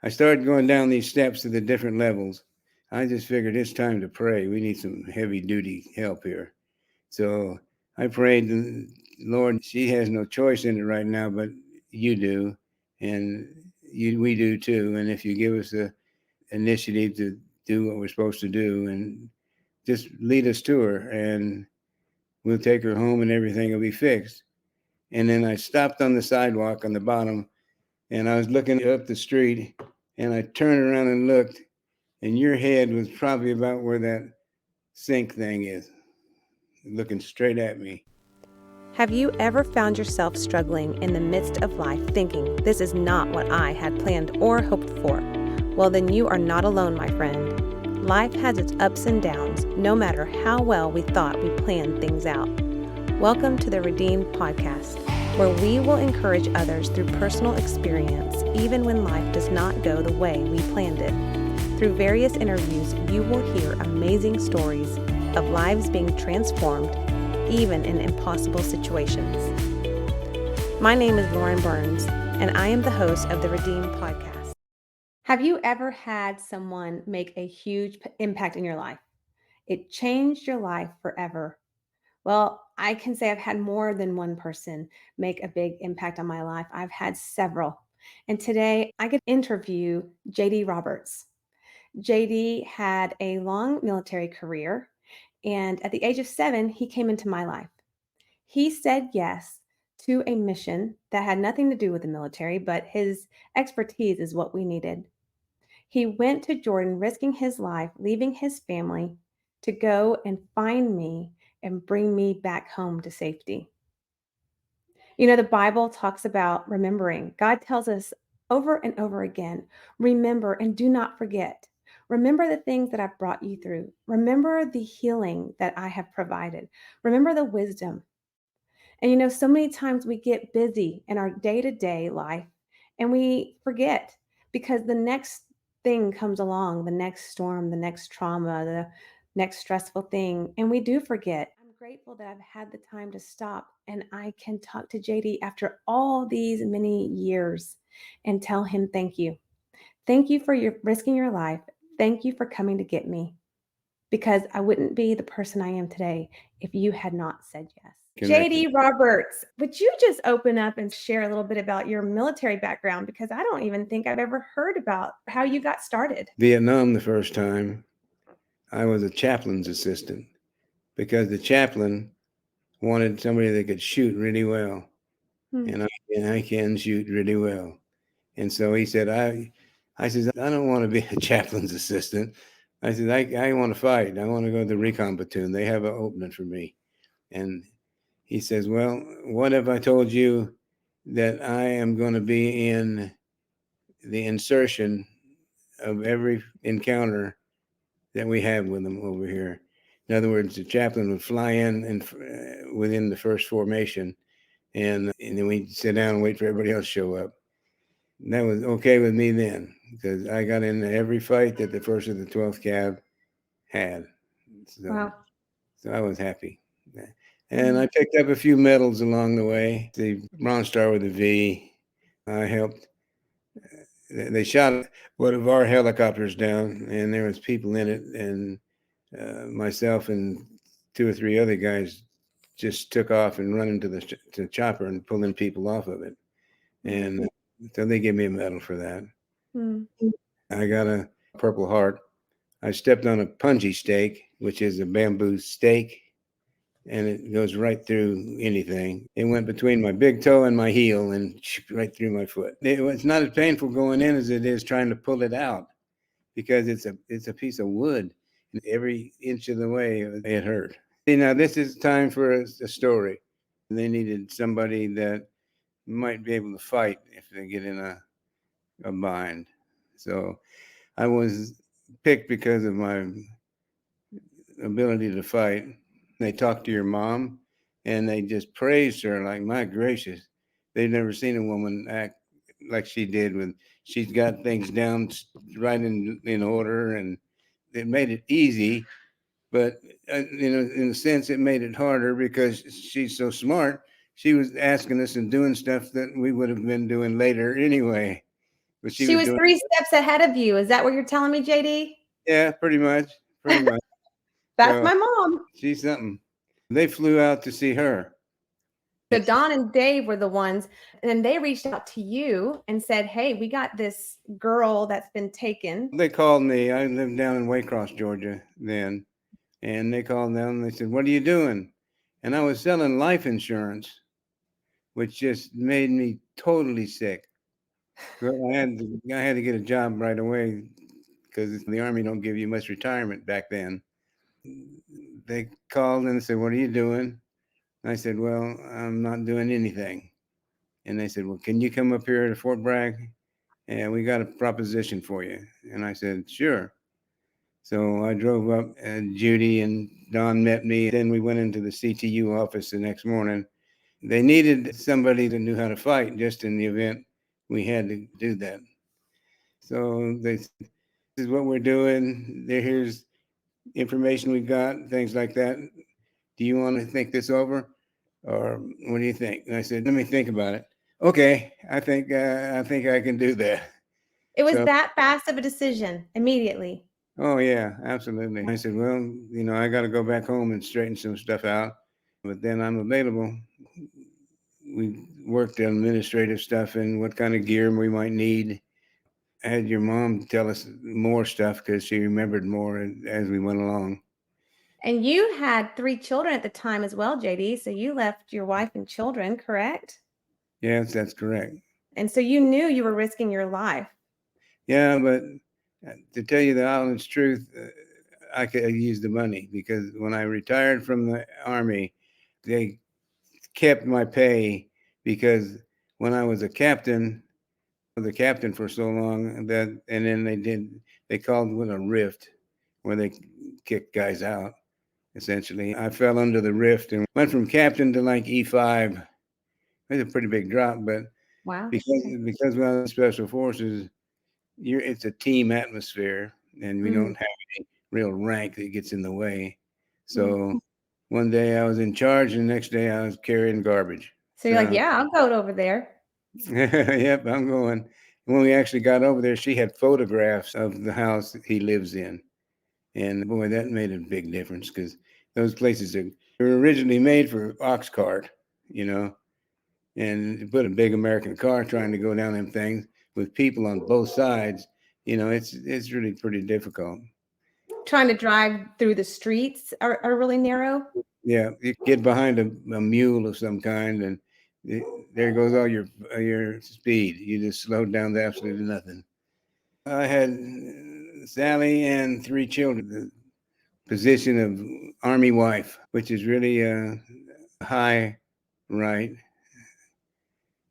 I started going down these steps to the different levels. I just figured it's time to pray. We need some heavy duty help here. So I prayed, Lord, she has no choice in it right now, but you do. And we do too. And if you give us the initiative to do what we're supposed to do and just lead us to her, and we'll take her home and everything will be fixed. And then I stopped on the sidewalk on the bottom and I was looking up the street and I turned around and looked, and your head was probably about where that sink thing is, looking straight at me. Have you ever found yourself struggling in the midst of life thinking, this is not what I had planned or hoped for? Well, then you are not alone, my friend. Life has its ups and downs, no matter how well we thought we planned things out. Welcome to the Redeemed podcast, where we will encourage others through personal experience, even when life does not go the way we planned it. Through various interviews, you will hear amazing stories of lives being transformed, even in impossible situations. My name is Lauren Burns, and I am the host of the Redeemed podcast. Have you ever had someone make a huge impact in your life? It changed your life forever. Well, I can say I've had more than one person make a big impact on my life. I've had several. And today I get to interview JD Roberts. JD had a long military career, and at the age of 7, he came into my life. He said yes to a mission that had nothing to do with the military, but his expertise is what we needed. He went to Jordan, risking his life, leaving his family to go and find me and bring me back home to safety. You know, the Bible talks about remembering. God tells us over and over again, remember and do not forget. Remember the things that I've brought you through. Remember the healing that I have provided. Remember the wisdom. And you know, so many times we get busy in our day to day life and we forget because the next thing comes along, the next storm, the next trauma, the next stressful thing, and we do forget. I'm grateful that I've had the time to stop and I can talk to JD after all these many years and tell him thank you. Thank you for your risking your life. Thank you for coming to get me because I wouldn't be the person I am today if you had not said yes. JD Roberts, would you just open up and share a little bit about your military background? Because I don't even think I've ever heard about how you got started. Vietnam, the first time, I was a chaplain's assistant because the chaplain wanted somebody that could shoot really well. And I can shoot really well. And so he said, I said, I don't want to be a chaplain's assistant. I said, I want to fight. I want to go to the recon platoon. They have an opening for me. And he says, well, what if I told you that I am going to be in the insertion of every encounter that we have with them over here? In other words, the chaplain would fly in and within the first formation, and then we'd sit down and wait for everybody else to show up. And that was okay with me then, because I got into every fight that the 1st or the 12th Cav had. So, Wow. so I was happy. And I picked up a few medals along the way. The Bronze Star with a V. I helped. They shot one of our helicopters down, and there was people in it, and myself and 2 or 3 other guys just took off and run into the chopper and pulling people off of it. And so they gave me a medal for that. I got a Purple Heart. I stepped on a punji stake, which is a bamboo stake, and it goes right through anything. It went between my big toe and my heel and right through my foot. It's not as painful going in as it is trying to pull it out because it's a piece of wood. And every inch of the way, it hurt. Now, this is time for a story. They needed somebody that might be able to fight if they get in a bind. So I was picked because of my ability to fight. They talked to your mom and they just praised her like, my gracious, they've never seen a woman act like she did. With she's got things down right in order, and it made it easy. But in a sense, it made it harder because she's so smart. She was asking us and doing stuff that we would have been doing later anyway. but she She was was doing, 3 steps ahead of you. Is that what you're telling me, JD? yeah, pretty much, pretty much. That's So my mom. she's something. They flew out to see her. So Don and Dave were the ones, and then they reached out to you and said, "Hey, we got this girl that's been taken." They called me. I lived down in Waycross, Georgia then, and they called them. And they said, "What are you doing?" And I was selling life insurance, which just made me totally sick. I had to get a job right away because the Army don't give you much retirement back then. They called and said, "What are you doing?" I said, "Well, I'm not doing anything." And they said, "Well, can you come up here to Fort Bragg? And we got a proposition for you." And I said, "Sure." So I drove up, and Judy and Don met me. Then we went into the CTU office the next morning. They needed somebody that knew how to fight just in the event we had to do that. So they said, "This is what we're doing. Here's information we got, things like that. Do you want to think this over? Or what do you think?" And I said, "Let me think about it." "Okay, I think I can do that." It was So, that fast of a decision immediately. oh yeah, absolutely. I said, "Well, I got to go back home and straighten some stuff out, but then I'm available." We worked on administrative stuff and what kind of gear we might need. I had your mom tell us more stuff because she remembered more as we went along. And you had 3 children at the time as well, JD, so you left your wife and children, correct? Yes, that's correct. And so you knew you were risking your life. Yeah, but to tell you the honest truth, I could use the money because when I retired from the Army, they kept my pay because when I was a captain, the captain for so long that, and then they called it a rift where they kicked guys out. Essentially, I fell under the rift and went from captain to like E5. It was a pretty big drop, but Wow. because we are special forces, it's a team atmosphere, and we Mm, don't have any real rank that gets in the way. mm. So one day I was in charge, and the next day I was carrying garbage. So you're like, So "Yeah, I'll go over there." yep, I'm going. When we actually got over there, she had photographs of the house that he lives in, and boy, that made a big difference because those places were originally made for ox cart, you know, and to put a big American car trying to go down them things with people on both sides, it's really pretty difficult. Trying to drive through the streets are really narrow. Yeah, you get behind a mule of some kind, and it, there goes all your speed. You just slowed down to absolutely nothing. I had Sally and 3 children. The position of army wife, which is really high, right?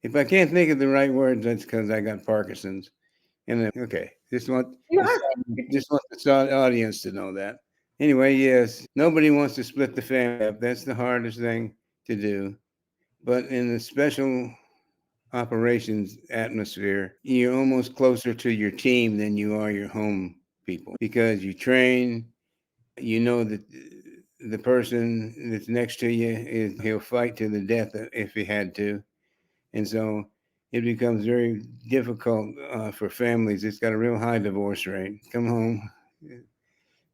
If I can't think of the right words, that's because I got Parkinson's. And okay, You this are. just want the audience to know that. Anyway, yes, nobody wants to split the family up. That's the hardest thing to do. But in the special operations atmosphere, you're almost closer to your team than you are your home people because you train. You know that the person that's next to you he'll fight to the death if he had to, and so it becomes very difficult for families. It's got a real high divorce rate. Come home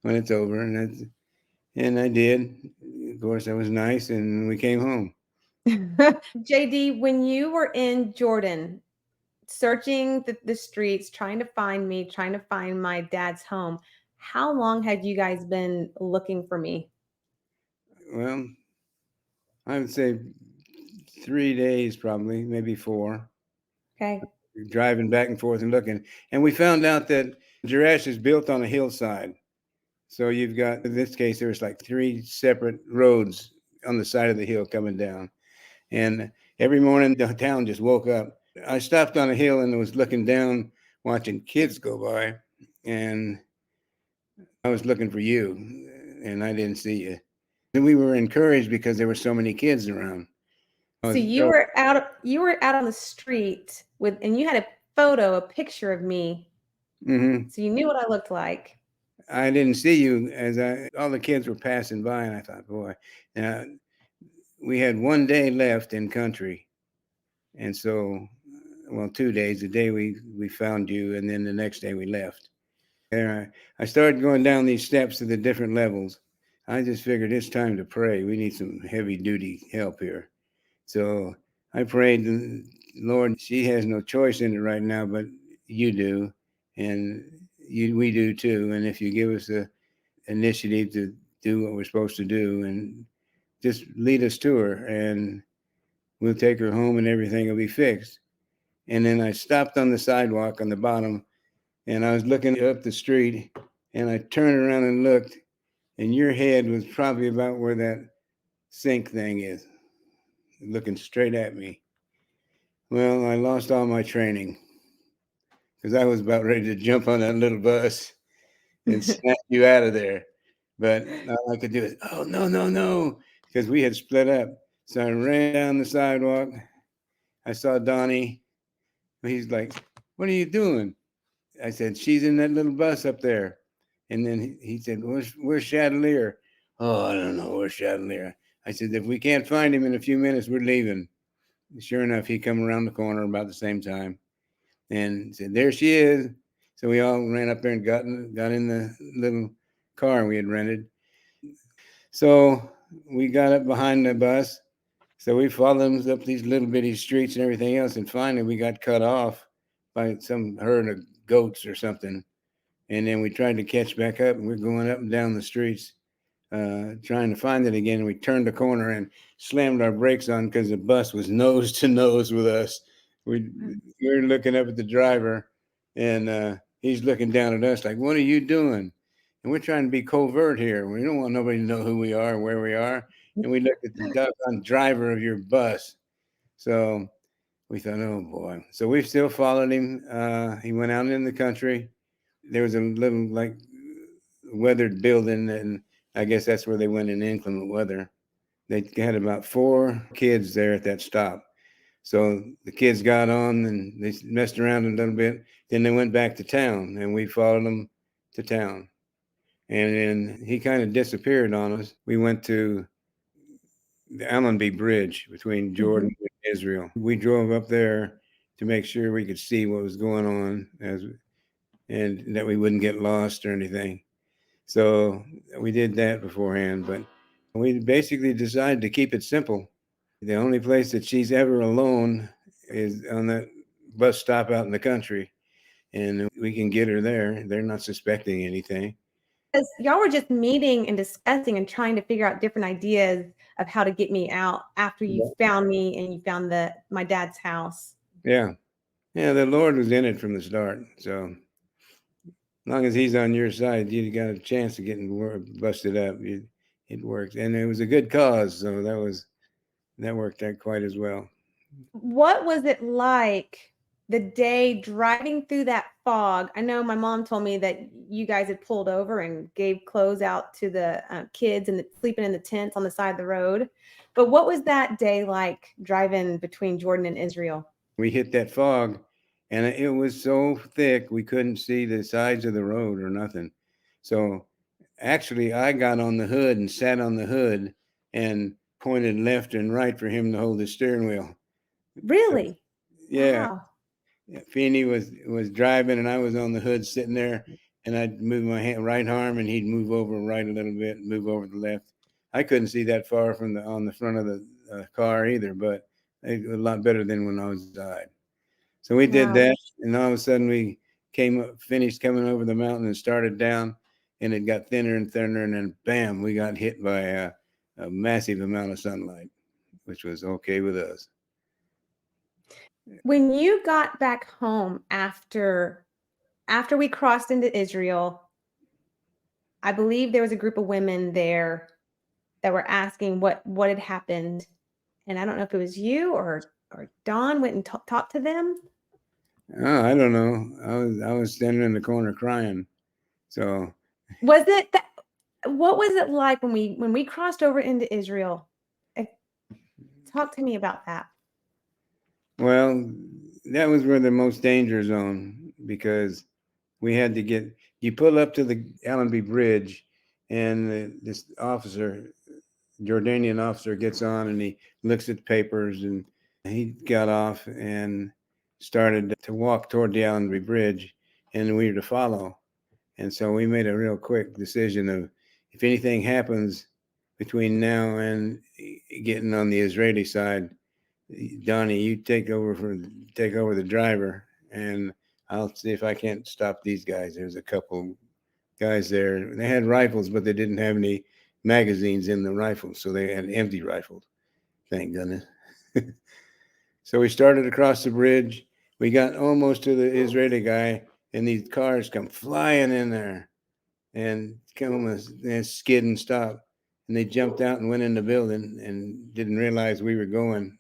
when it's over, and I did. Of course, that was nice, and we came home. JD, when you were in Jordan, searching the streets, trying to find me, trying to find my dad's home, how long had you guys been looking for me? Well, I would say 3 days, probably, maybe 4, Okay. driving back and forth and looking. And we found out that Jerash is built on a hillside. So you've got, in this case, there's like 3 separate roads on the side of the hill coming down. And every morning the town just woke up. I stopped on a hill and was looking down, watching kids go by. And I was looking for you, and I didn't see you. And we were encouraged because there were so many kids around. So you were out on the street with and you had a photo, a picture of me. Mm-hmm. So you knew what I looked like. I didn't see you as all the kids were passing by, and I thought, boy, uh, we had one day left in country, and so well, 2 days. The day we found you, and then the next day we left. There, I started going down these steps to the different levels. I just figured it's time to pray. We need some heavy duty help here. So I prayed, Lord, she has no choice in it right now, but you do, and we do too. And if you give us the initiative to do what we're supposed to do, and just lead us to her, and we'll take her home, and everything will be fixed. And then I stopped on the sidewalk on the bottom, and I was looking up the street, and I turned around and looked, and your head was probably about where that sink thing is, looking straight at me. Well, I lost all my training because I was about ready to jump on that little bus and snap you out of there. But all I could do is, oh, no, no, no, because we had split up. So I ran down the sidewalk. I saw Donnie. He's like, what are you doing? I said, she's in that little bus up there. And then he said, where's Chatelier? Oh, I don't know. Where's Chatelier? I said, if we can't find him in a few minutes, we're leaving. Sure enough, he come around the corner about the same time and said, there she is. So we all ran up there and got in the little car we had rented. So we got up behind the bus. So we followed them up these little bitty streets and everything else. And finally, we got cut off by some herd of goats or something. And then we tried to catch back up, and we're going up and down the streets trying to find it again. We turned the corner and slammed our brakes on because the bus was nose to nose with us. We were looking up at the driver, and he's looking down at us like, "What are you doing?" And we're trying to be covert here. We don't want nobody to know who we are, where we are. And we looked at the doggone driver of your bus. So we thought, oh boy. So we still followed him. He went out in the country. There was a little like weathered building, and I guess that's where they went in inclement weather. They had about 4 kids there at that stop. So the kids got on and they messed around a little bit. Then they went back to town, and we followed them to town. And then he kind of disappeared on us. We went to the Allenby Bridge between Jordan and Israel. We drove up there to make sure we could see what was going on and that we wouldn't get lost or anything. So we did that beforehand, but we basically decided to keep it simple. The only place that she's ever alone is on that bus stop out in the country, and we can get her there. They're not suspecting anything. Because y'all were just meeting and discussing and trying to figure out different ideas of how to get me out after you found me and you found my dad's house. Yeah. Yeah, the Lord was in it from the start. So as long as he's on your side, you got a chance of getting busted up. It worked. And it was a good cause, so that worked out quite as well. What was it like the day driving through that fog? I know my mom told me that you guys had pulled over and gave clothes out to the kids and sleeping in the tents on the side of the road. But what was that day like driving between Jordan and Israel? We hit that fog, and it was so thick we couldn't see the sides of the road or nothing. So actually, I got on the hood and sat on the hood and pointed left and right for him to hold the steering wheel. Really? So, yeah. Wow. Feeney was driving, and I was on the hood sitting there, and I'd move my right arm, and he'd move over right a little bit, move over to the left. I couldn't see that far from on the front of the car either, but it was a lot better than when I was inside. So we did Wow. that, and all of a sudden we finished coming over the mountain and started down, and it got thinner and thinner, and then bam, we got hit by a massive amount of sunlight, which was okay with us. When you got back home after we crossed into Israel, I believe there was a group of women there that were asking what had happened. And I don't know if it was you or Don went and talked to them. Oh, I don't know. I was standing in the corner crying. So Was it that what was it like when we crossed over into Israel? Eh, Talk to me about that. well, that was where the most danger zone because we had to get you pull up to the Allenby Bridge, and this officer, Jordanian officer, gets on and he looks at papers, and he got off and started to walk toward the Allenby Bridge, and we were to follow. And so we made a real quick decision of, if anything happens between now and getting on the Israeli side, Donnie, you take over the driver, and I'll see if I can't stop these guys. There's a couple guys there. They had rifles, but they didn't have any magazines in the rifles, so they had empty rifles. Thank goodness. So we started across the bridge. We got almost to the Israeli guy, and these cars come flying in there and come and skid and stop. And they jumped out and went in the building and didn't realize we were going.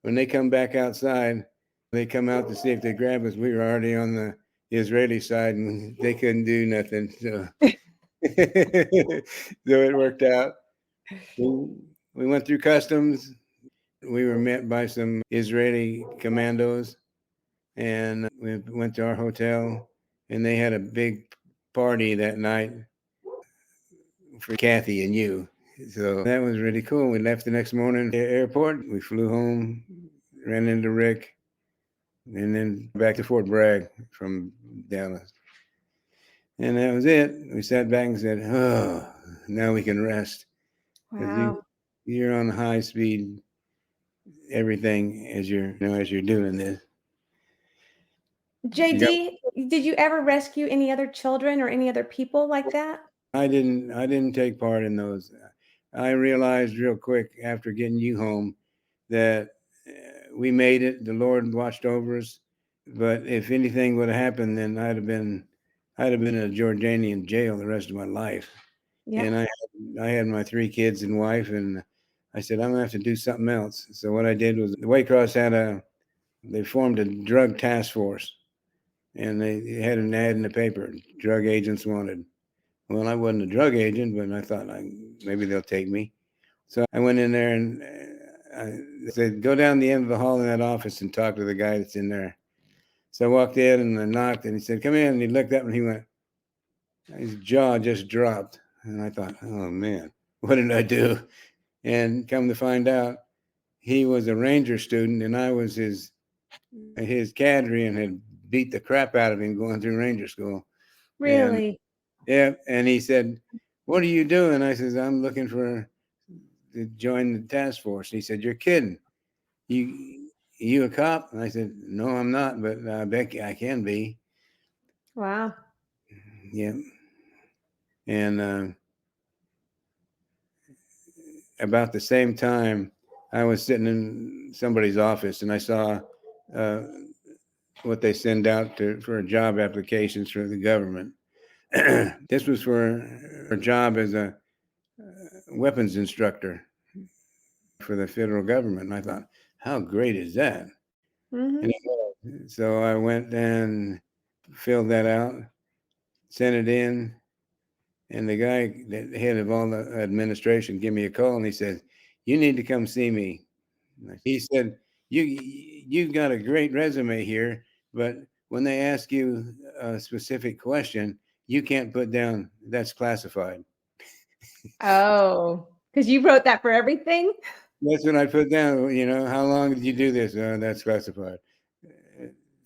When they come back outside, they come out to see if they grab us. We were already on the Israeli side, and they couldn't do nothing. So, so it worked out. We went through customs. We were met by some Israeli commandos, and we went to our hotel, and they had a big party that night for Kathy and you. So that was really cool. We left the next morning at the airport. We flew home, ran into Rick, and then back to Fort Bragg from Dallas. And that was it. We sat back and said, "Oh, now we can rest." Because Wow. you're on high speed, everything as you're doing this. You got, JD, did you ever rescue any other children or any other people like that? I didn't take part in those. I realized real quick after getting you home that we made it. The Lord watched over us. But if anything would have happened, then I'd have been in a Jordanian jail the rest of my life. Yep. And I had my 3 kids and wife, and I said I'm gonna have to do something else. So what I did was, the Waycross they formed a drug task force, and they had an ad in the paper: drug agents wanted. Well, I wasn't a drug agent, but I thought maybe they'll take me. So I went in there, and they said, go down the end of the hall in that office and talk to the guy that's in there. So I walked in and I knocked, and he said, come in. And he looked up and he went, his jaw just dropped. And I thought, oh man, what did I do? And come to find out, he was a ranger student, and I was his cadre, and had beat the crap out of him going through ranger school. And Really? yeah, and he said, what are you doing? I says, I'm looking to join the task force. He said, you're kidding. You a cop? And I said, no, I'm not, but I bet I can be. Wow. Yeah. And about the same time, I was sitting in somebody's office, and I saw uh, what they send out for job applications for the government. This was for a job as a weapons instructor for the federal government. And I thought, how great is that? Mm-hmm. And so I went and filled that out, sent it in, and the guy, the head of all the administration, gave me a call, and he said, you need to come see me. He said, you've got a great resume here, but when they ask you a specific question, you can't put down that's classified. Oh, because you wrote that for everything? That's what I put down. How long did you do this? That's classified.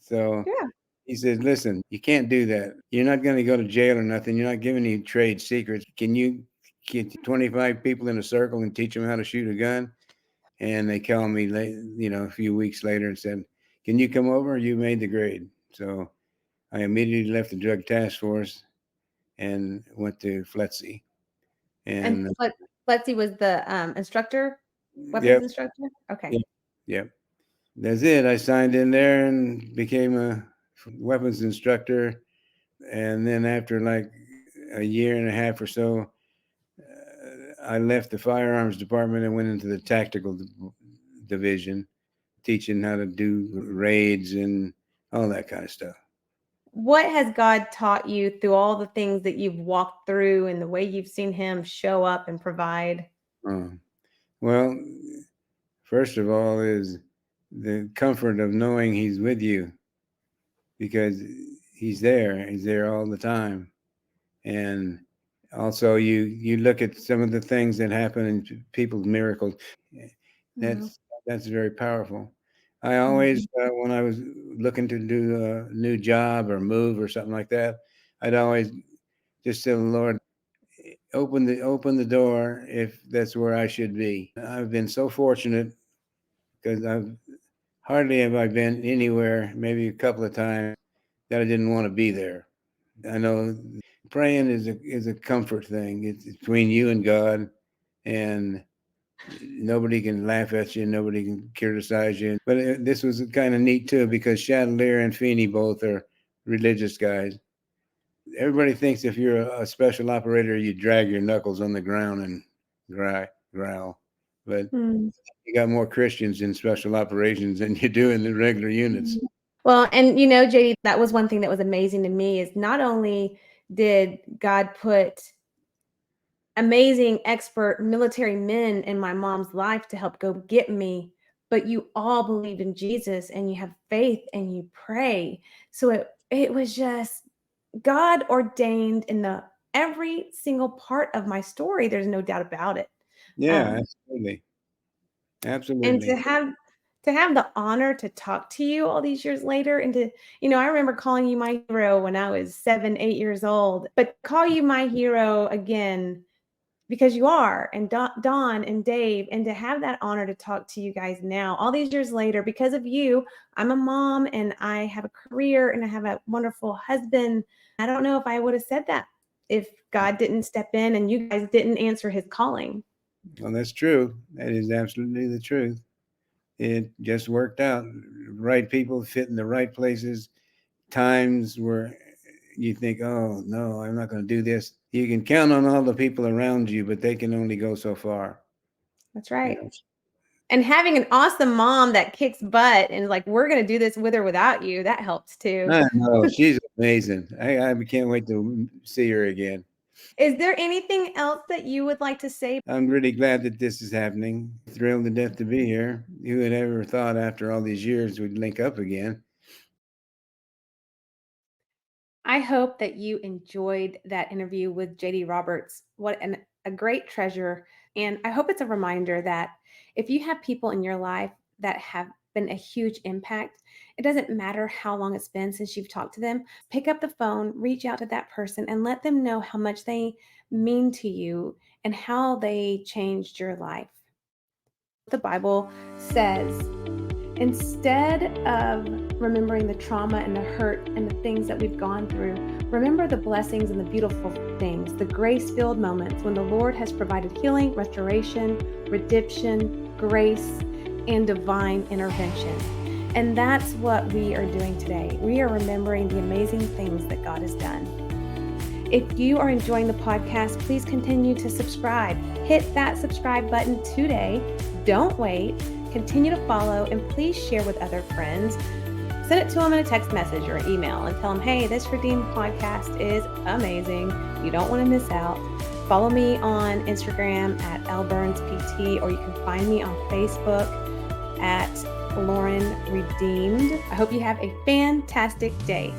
So Yeah. he says, listen, you can't do that. You're not going to go to jail or nothing. You're not giving any trade secrets. Can you get 25 people in a circle and teach them how to shoot a gun? And they called me, a few weeks later and said, can you come over? You made the grade. So I immediately left the drug task force and went to FLETC. And And Letzi was the instructor, weapons yep, instructor? Okay. yep, yep. That's it. I signed in there and became a weapons instructor. And then after like a year and a half or so, I left the firearms department and went into the tactical division, teaching how to do raids and all that kind of stuff. What has God taught you through all the things that you've walked through and the way you've seen him show up and provide? Well, first of all, is the comfort of knowing He's with you, because He's there. He's there all the time. And also, you look at some of the things that happen in people's miracles. Wow. That's very powerful. I always, when I was looking to do a new job or move or something like that, I'd always just tell the Lord, open the door if that's where I should be. I've been so fortunate because I've hardly have I been anywhere, maybe a couple of times that I didn't want to be there. I know praying is a comfort thing. It's between you and God, and nobody can laugh at you, nobody can criticize you. But this was kind of neat too because Chandelier and Feeney both are religious guys. Everybody thinks if you're a special operator, you drag your knuckles on the ground and growl. But Mm. you got more Christians in special operations than you do in the regular units. Well, and JD, that was one thing that was amazing to me is not only did God put amazing expert military men in my mom's life to help go get me, but you all believed in Jesus and you have faith and you pray. So it was just God ordained in the every single part of my story. There's no doubt about it. Yeah, Um, absolutely. and to Absolutely. have the honor to talk to you all these years later and to, I remember calling you my hero when I was 7, 8 years old, but call you my hero again because you are, and Don and Dave, and to have that honor to talk to you guys now, all these years later, because of you, I'm a mom and I have a career and I have a wonderful husband. I don't know if I would have said that if God didn't step in and you guys didn't answer his calling. Well, that's true. That is absolutely the truth. It just worked out. Right people fit in the right places, times where you think, oh, no, I'm not going to do this. You can count on all the people around you, but they can only go so far. That's You right. know, And having an awesome mom that kicks butt and like, we're going to do this with or without you, that helps too. I know she's amazing. I can't wait to see her again. Is there anything else that you would like to say? I'm really glad that this is happening. Thrilled to death to be here. Who would ever thought after all these years we'd link up again? I hope that you enjoyed that interview with JD Roberts. A great treasure. And I hope it's a reminder that if you have people in your life that have been a huge impact, it doesn't matter how long it's been since you've talked to them. Pick up the phone, reach out to that person, and let them know how much they mean to you and how they changed your life. The Bible says, instead of remembering the trauma and the hurt and the things that we've gone through, remember the blessings and the beautiful things, the grace-filled moments when the Lord has provided healing, restoration, redemption, grace, and divine intervention. And that's what we are doing today. We are remembering the amazing things that God has done. If you are enjoying the podcast, please continue to subscribe. Hit that subscribe button today. Don't wait. Continue to follow, and please share with other friends. Send it to them in a text message or an email and tell them, hey, this Redeemed podcast is amazing. You don't want to miss out. Follow me on Instagram at lburnspt, or you can find me on Facebook at Lauren Redeemed. I hope you have a fantastic day.